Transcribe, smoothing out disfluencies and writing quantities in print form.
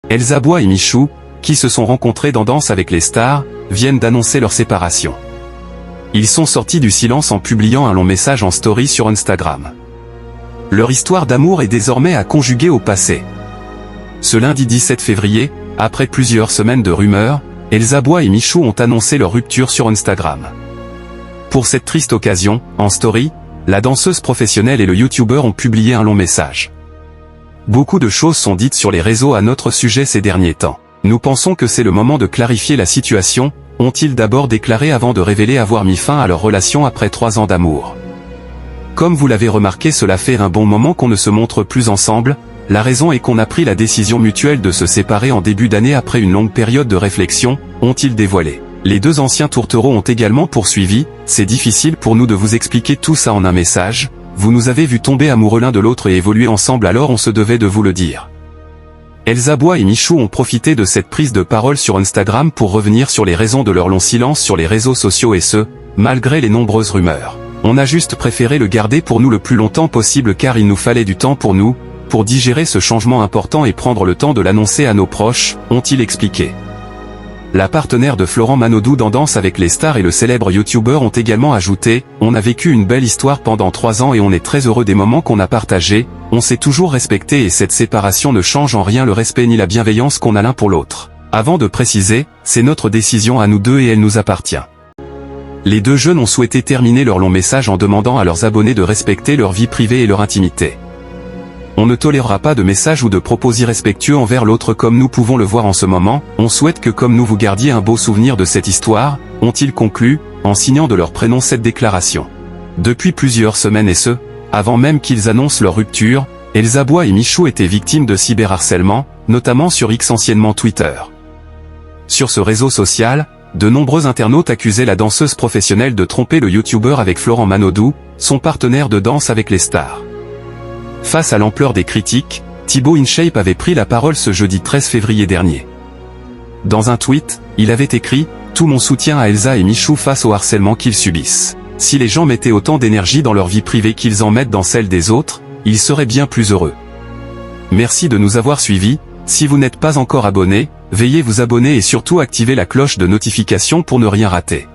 Elsa Bois et Michou, qui se sont rencontrés dans Danse avec les stars, viennent d'annoncer leur séparation. Ils sont sortis du silence en publiant un long message en story sur Instagram. Leur histoire d'amour est désormais à conjuguer au passé. Ce lundi 17 février, après plusieurs semaines de rumeurs, Elsa Bois et Michou ont annoncé leur rupture sur Instagram. Pour cette triste occasion, en story, la danseuse professionnelle et le youtubeur ont publié un long message. Beaucoup de choses sont dites sur les réseaux à notre sujet ces derniers temps. Nous pensons que c'est le moment de clarifier la situation, ont-ils d'abord déclaré avant de révéler avoir mis fin à leur relation après 3 ans d'amour. Comme vous l'avez remarqué, cela fait un bon moment qu'on ne se montre plus ensemble, la raison est qu'on a pris la décision mutuelle de se séparer en début d'année après une longue période de réflexion, ont-ils dévoilé. Les deux anciens tourtereaux ont également poursuivi, c'est difficile pour nous de vous expliquer tout ça en un message, vous nous avez vu tomber amoureux l'un de l'autre et évoluer ensemble, alors on se devait de vous le dire. Elsa Bois et Michou ont profité de cette prise de parole sur Instagram pour revenir sur les raisons de leur long silence sur les réseaux sociaux et ce, malgré les nombreuses rumeurs. On a juste préféré le garder pour nous le plus longtemps possible car il nous fallait du temps pour nous, pour digérer ce changement important et prendre le temps de l'annoncer à nos proches, ont-ils expliqué. La partenaire de Florent Manodou dans Danse avec les stars et le célèbre youtubeur ont également ajouté « On a vécu une belle histoire pendant 3 ans et on est très heureux des moments qu'on a partagés, on s'est toujours respecté et cette séparation ne change en rien le respect ni la bienveillance qu'on a l'un pour l'autre. » Avant de préciser, c'est notre décision à nous deux et elle nous appartient. Les deux jeunes ont souhaité terminer leur long message en demandant à leurs abonnés de respecter leur vie privée et leur intimité. On ne tolérera pas de messages ou de propos irrespectueux envers l'autre comme nous pouvons le voir en ce moment, on souhaite que comme nous vous gardiez un beau souvenir de cette histoire, ont-ils conclu, en signant de leur prénom cette déclaration. Depuis plusieurs semaines et ce, avant même qu'ils annoncent leur rupture, Elsa Bois et Michou étaient victimes de cyberharcèlement, notamment sur X anciennement Twitter. Sur ce réseau social, de nombreux internautes accusaient la danseuse professionnelle de tromper le youtubeur avec Florent Manodou, son partenaire de Danse avec les stars. Face à l'ampleur des critiques, Thibaut InShape avait pris la parole ce jeudi 13 février dernier. Dans un tweet, il avait écrit « Tout mon soutien à Elsa et Michou face au harcèlement qu'ils subissent. Si les gens mettaient autant d'énergie dans leur vie privée qu'ils en mettent dans celle des autres, ils seraient bien plus heureux. Merci de nous avoir suivis, si vous n'êtes pas encore abonné, veuillez vous abonner et surtout activer la cloche de notification pour ne rien rater. »